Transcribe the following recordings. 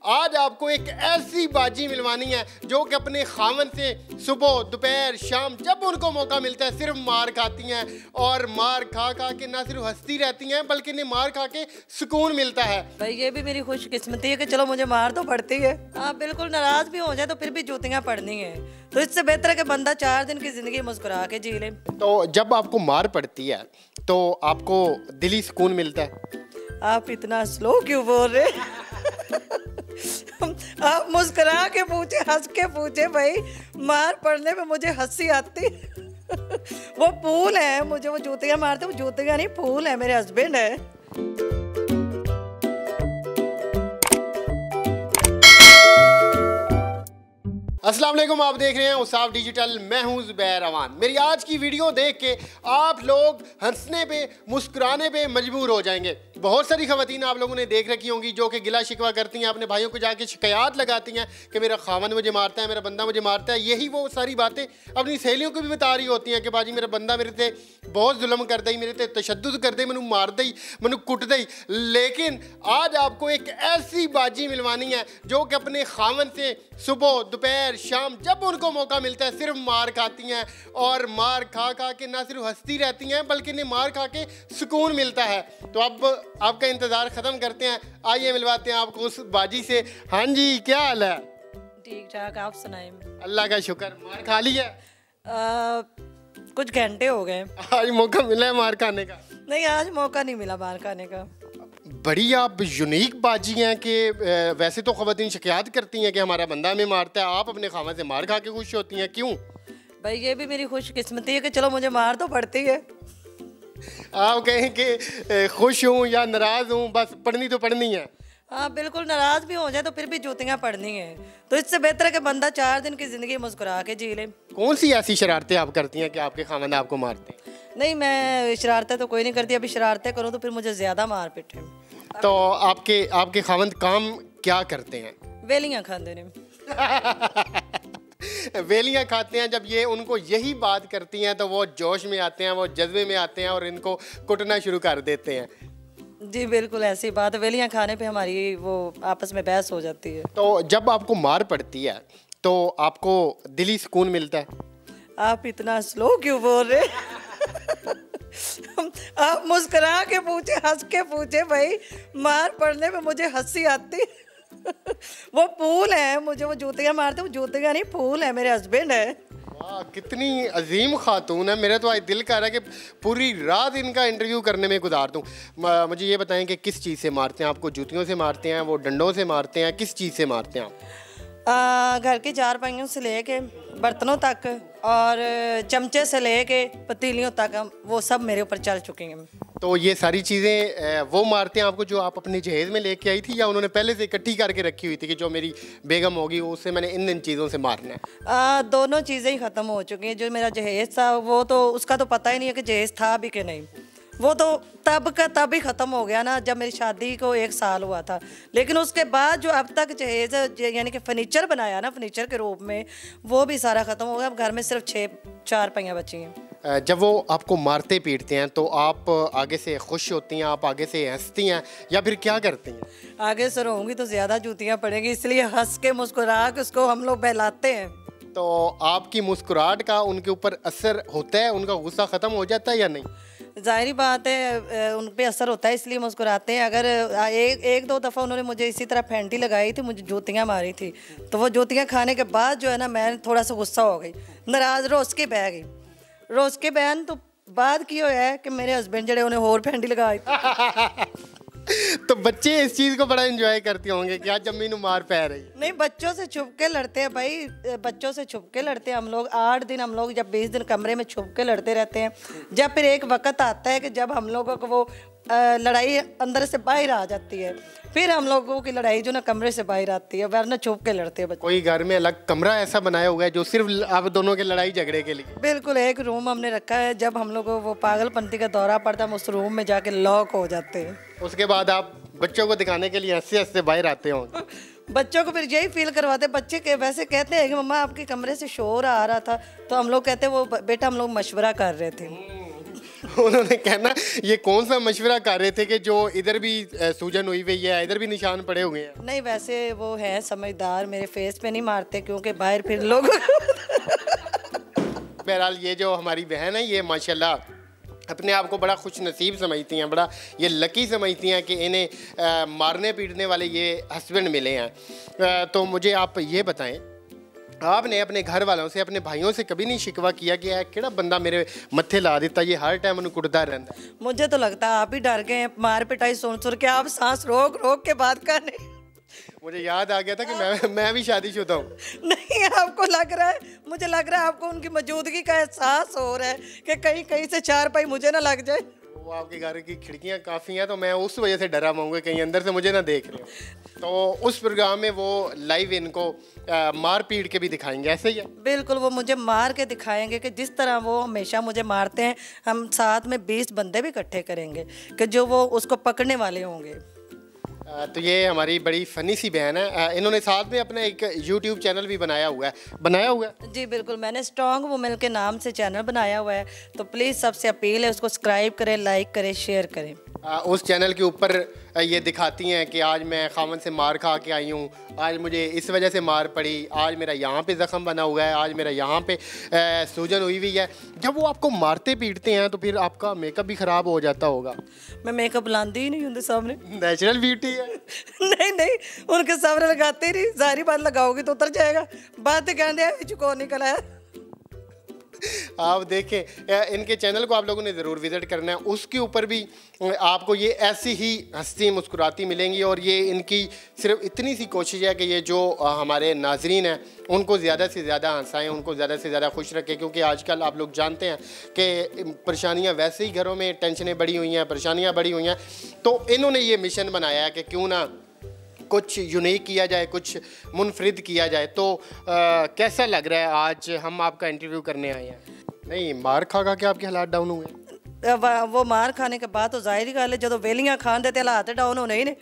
आज आपको एक ऐसी बाजी मिलवानी है जो कि अपने खामन से सुबह दोपहर शाम जब उनको मौका मिलता है सिर्फ मार खाती हैं और मार खा खा के ना सिर्फ हंसती रहती हैं बल्कि इन्हें मार खा के सुकून मिलता है। भाई ये भी मेरी खुशकिस्मती है कि चलो मुझे मार तो पड़ती है। आप बिल्कुल नाराज भी हो जाए तो फिर भी जूतियाँ पड़नी है, तो इससे बेहतर है कि बंदा 4 दिन की जिंदगी मुस्कुरा के जी ले। तो जब आपको मार पड़ती है तो आपको दिली सुकून मिलता है। आप इतना स्लो क्यों बोल रहे आप मुस्कुरा के पूछे, हंस के पूछे। भाई मार पड़ने पे मुझे हंसी आती वो फूल है, मुझे वो जूतियाँ मारते, वो जूतियाँ नहीं फूल है, मेरे हस्बैंड है। अस्सलाम वालेकुम, आप देख रहे हैं उसाफ डिजिटल। मैं हूं ज़ुबैर अवान। मेरी आज की वीडियो देख के आप लोग हंसने पे मुस्कुराने पे मजबूर हो जाएंगे। बहुत सारी ख़वातीन आप लोगों ने देख रखी होंगी जो कि गिला शिकवा करती हैं, अपने भाइयों को जाके शिकायत लगाती हैं कि मेरा खामन मुझे मारता है, मेरा बंदा मुझे मारता है। यही वो सारी बातें अपनी सहेलियों को भी बता रही होती हैं कि बाजी मेरा बंदा मेरे से बहुत जुल्म कर दई, मेरे से तशद्दुद कर दई, मैनू मार दई, मैनू कुट दई। लेकिन आज आपको एक ऐसी बाजी मिलवानी है जो कि अपने खामन से सुबह दोपहर शाम जब उनको मौका मिलता है सिर्फ मार खाती हैं और मार खा खा के ना सिर्फ हंसती रहती हैं बल्कि इन्हें मार खा के सुकून मिलता है। तो अब आपका इंतज़ार ख़त्म करते हैं, आइए मिलवाते हैं आपको उस बाजी से। हाँ जी, क्या हाल है? ठीक ठाक, आप सुनाए? अल्लाह का शुक्र। मार खा ली है? कुछ घंटे हो गए। आज मौका मिला है मार खाने का? नहीं, आज मौका नहीं मिला मार खाने का। बड़ी आप यूनिक बाजी हैं कि वैसे तो ख़वातीन शिकायत करती हैं कि हमारा बंदा हमें मारता है, आप अपने खामन से मार खा के खुश होती हैं, क्यों? भाई ये भी मेरी खुशकिस्मती है कि चलो मुझे मार तो पड़ती है। आप कहें कि खुश हूँ या नाराज़ हूँ, बस पढ़नी तो पढ़नी है। हाँ बिल्कुल, नाराज भी हो जाए तो फिर भी जूतियाँ पड़नी है, तो इससे बेहतर है कि बंदा 4 दिन की जिंदगी मुस्कुरा के जी ले। कौन सी ऐसी शरारतें आप करती हैं कि आपके खामन आपको मारते हैं? नहीं, मैं शरारतें तो कोई नहीं करती। अभी शरारतें करूँ तो फिर मुझे ज़्यादा मार पिटे। तो आपके खामन काम क्या करते हैं? वेलियाँ खाते ने वेलियाँ खाते हैं। जब ये उनको यही बात करती हैं तो वो जोश में आते हैं, वो जज्बे में आते हैं और इनको कुटना शुरू कर देते हैं। जी बिल्कुल ऐसी बात है, वेलियाँ खाने पे हमारी वो आपस में बहस हो जाती है। तो जब आपको मार पड़ती है तो आपको दिली सुकून मिलता है। आप इतना स्लो क्यों बोल रहे आप मुस्कुरा के पूछे, हंस के पूछे। भाई मार पड़ने पे मुझे हंसी आती वो फूल है, मुझे वो जूतियाँ मारते, वो जूतियाँ नहीं फूल है, मेरे हस्बैंड है। वाह, कितनी अजीम खातून है। मेरा तो आज दिल कर रहा है कि पूरी रात इनका इंटरव्यू करने में गुजार दूँ। मुझे ये बताएं कि किस चीज़ से मारते हैं? आपको जूतियों से मारते हैं, वो डंडों से मारते हैं, किस चीज़ से मारते हैं आप? घर की चारपाइयों से लेके बर्तनों तक और चमचे से लेके पतीलियों तक वो सब मेरे ऊपर चल चुके हैं। तो ये सारी चीज़ें वो मारते हैं आपको जो आप अपने जहेज़ में लेके आई थी, या उन्होंने पहले से इकट्ठी करके रखी हुई थी कि जो मेरी बेगम होगी उससे मैंने इन चीज़ों से मारना है? दोनों चीज़ें ही ख़त्म हो चुकी हैं। जो मेरा जहेज़ था वो तो उसका तो पता ही नहीं है कि जहेज़ था भी कि नहीं। वो तो तब का तब ही ख़त्म हो गया ना, जब मेरी शादी को 1 साल हुआ था। लेकिन उसके बाद जो अब तक जहेज़ यानी कि फ़र्नीचर बनाया ना, फ़र्नीचर के रूप में, वो भी सारा ख़त्म हो गया। अब घर में सिर्फ 6 चारपाइयाँ बची हैं। जब वो आपको मारते पीटते हैं तो आप आगे से खुश होती हैं, आप आगे से हंसती हैं, या फिर क्या करती हैं? आगे से रोऊंगी तो ज़्यादा जूतियाँ पड़ेंगी, इसलिए हंस के मुस्कुरा के उसको हम लोग बहलाते हैं। तो आपकी मुस्कुराहट का उनके ऊपर असर होता है? उनका गुस्सा ख़त्म हो जाता है या नहीं? ज़ाहिरी बात है उन पे असर होता है, इसलिए मुस्कुराते हैं। अगर एक दो दफ़ा उन्होंने मुझे इसी तरह फेंटी लगाई थी, मुझे जूतियाँ मारी थी, तो वो जूतियाँ खाने के बाद जो है ना, मैं थोड़ा सा गुस्सा हो गई, नाराज़ रोज़ के बह गई। रोज़ के बहन तो बाद की है कि मेरे हस्बैंड जड़े उन्हें होर फेंटी लगाई तो बच्चे इस चीज़ को बड़ा एंजॉय करते होंगे कि आज जम्मी नू मार पै रही। नहीं, बच्चों से छुप के लड़ते हैं भाई, बच्चों से छुप के लड़ते हैं हम लोग। 8 दिन हम लोग, जब 20 दिन कमरे में छुप के लड़ते रहते हैं। जब फिर एक वक्त आता है कि जब हम लोगों को वो लड़ाई अंदर से बाहर आ जाती है, फिर हम लोगों की लड़ाई जो ना कमरे से बाहर आती है, वरना छुप के लड़ते हैं बच्चे। कोई घर में अलग कमरा ऐसा बनाया हुआ है जो सिर्फ आप दोनों के लड़ाई झगड़े के लिए? बिल्कुल, एक रूम हमने रखा है। जब हम लोग को वो पागलपंती का दौरा पड़ता है, हम उस रूम में जाके लॉक हो जाते हैं। उसके बाद आप बच्चों को दिखाने के लिए हंसते हंसते बाहर आते होंगे। बच्चों को फिर यही फील करवाते। बच्चे के वैसे कहते हैं कि मम्मा आपके कमरे से शोर आ रहा था, तो हम लोग कहते हैं वो बेटा हम लोग मशवरा कर रहे थे। उन्होंने कहना ये कौन सा मशवरा कर रहे थे कि जो इधर भी सूजन हुई हुई है, इधर भी निशान पड़े हुए हैं? नहीं, वैसे वो है समझदार, मेरे फेस पे नहीं मारते क्योंकि बाहर फिर लोग बहरहाल ये जो हमारी बहन है, ये माशाल्लाह अपने आप को बड़ा खुश नसीब समझती हैं, बड़ा ये लकी समझती हैं कि इन्हें मारने पीटने वाले ये हस्बैंड मिले हैं। तो मुझे आप ये बताएं, आपने अपने घर वालों से, अपने भाइयों से कभी नहीं शिकवा किया कि यार केड़ा बंदा मेरे मत्थे ला देता, ये हर टाइम उन्हें कुटदा रहता है? मुझे तो लगता है आप ही डर गए हैं मार पिटाई सुन सुन के, आप सांस रोक रोक के बात कर रहे। मुझे याद आ गया था कि मैं भी शादीशुदा हूँ। नहीं, आपको लग रहा है, मुझे लग रहा है आपको उनकी मौजूदगी का एहसास हो रहा है कि कहीं कहीं से चार पाई मुझे ना लग जाए। वो आपके घर की खिड़कियाँ काफ़ी हैं तो मैं उस वजह से डरा मांगूंगा कहीं अंदर से मुझे ना देख रहे हो। तो उस प्रोग्राम में वो लाइव इनको मार पीट के भी दिखाएंगे, ऐसे ही है? बिल्कुल, वो मुझे मार के दिखाएंगे कि जिस तरह वो हमेशा मुझे मारते हैं, हम साथ में 20 बंदे भी इकट्ठे करेंगे कि जो वो उसको पकड़ने वाले होंगे। तो ये हमारी बड़ी फ़नी सी बहन है। इन्होंने साथ में अपना एक YouTube चैनल भी बनाया हुआ है। जी बिल्कुल, मैंने स्ट्रॉन्ग वुमेन के नाम से चैनल बनाया हुआ है, तो प्लीज़ सबसे अपील है उसको सब्सक्राइब करें, लाइक करें, शेयर करें। उस चैनल के ऊपर ये दिखाती हैं कि आज मैं खामन से मार खा के आई हूँ, आज मुझे इस वजह से मार पड़ी, आज मेरा यहाँ पे ज़ख़म बना हुआ है, आज मेरा यहाँ पे सूजन हुई हुई है। जब वो आपको मारते पीटते हैं तो फिर आपका मेकअप भी ख़राब हो जाता होगा? मैं मेकअप लाती ही नहीं उनके सामने, नेचुरल ब्यूटी है। नहीं, उनके सामने लगाते ही नहीं, सारी बात लगाओगी तो उतर जाएगा, बातें कहते चुको निकल आया। आप देखें, इनके चैनल को आप लोगों ने ज़रूर विज़िट करना है, उसके ऊपर भी आपको ये ऐसी ही हंसती मुस्कुराती मिलेंगी। और ये इनकी सिर्फ इतनी सी कोशिश है कि ये जो हमारे नाजरीन हैं उनको ज़्यादा से ज़्यादा हंसाएं, उनको ज़्यादा से ज़्यादा खुश रखें, क्योंकि आजकल आप लोग जानते हैं कि परेशानियां वैसे ही घरों में टेंशनें बढ़ी हुई हैं, परेशानियां बढ़ी हुई हैं। तो इन्होंने ये मिशन बनाया है कि क्यों ना कुछ यूनिक किया जाए, कुछ मुनफरिद किया जाए। तो कैसा लग रहा है आज हम आपका इंटरव्यू करने आए हैं? नहीं, मार खा खा के आपके हालात डाउन हुए? वो मार खाने के बाद तो जाहिर ही गल है, जो वेलियां खान देते हालात डाउन होने ही ने।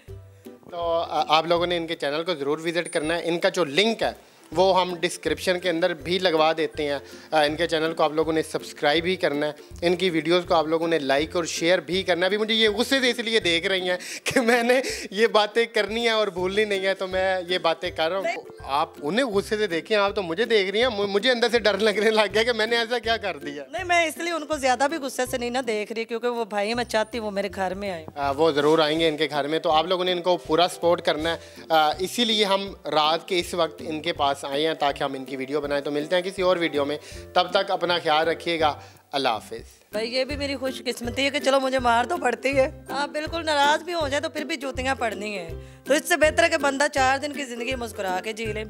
तो आप लोगों ने इनके चैनल को ज़रूर विज़िट करना है। इनका जो लिंक है वो हम डिस्क्रिप्शन के अंदर भी लगवा देते हैं। इनके चैनल को आप लोगों ने सब्सक्राइब भी करना है, इनकी वीडियोस को आप लोगों ने लाइक और शेयर भी करना है। अभी मुझे ये गुस्से से इसलिए देख रही हैं कि मैंने ये बातें करनी है और भूलनी नहीं है, तो मैं ये बातें कर रहा हूँ। आप उन्हें गुस्से से देखें, आप तो मुझे देख रही हैं। मुझे अंदर से डर लगने लग गया कि मैंने ऐसा क्या कर दिया। नहीं, मैं इसलिए उनको ज़्यादा भी गुस्से से नहीं ना देख रही, क्योंकि वो भाई मैं चाहती वो मेरे घर में आए। वो ज़रूर आएंगे इनके घर में, तो आप लोगों ने इनको पूरा सपोर्ट करना है। इसीलिए हम रात के इस वक्त इनके पास आए हैं ताकि हम इनकी वीडियो बनाएं। तो मिलते हैं किसी और वीडियो में, तब तक अपना ख्याल रखिएगा। अल्लाह हाफिज़। भाई ये भी मेरी खुशकिस्मती है कि चलो मुझे मार तो पड़ती है, आप बिल्कुल नाराज़ भी हो जाए तो फिर भी जूतियाँ पड़नी है। तो इससे बेहतर है कि बंदा 4 दिन की ज़िंदगी मुस्कुरा के जी ले।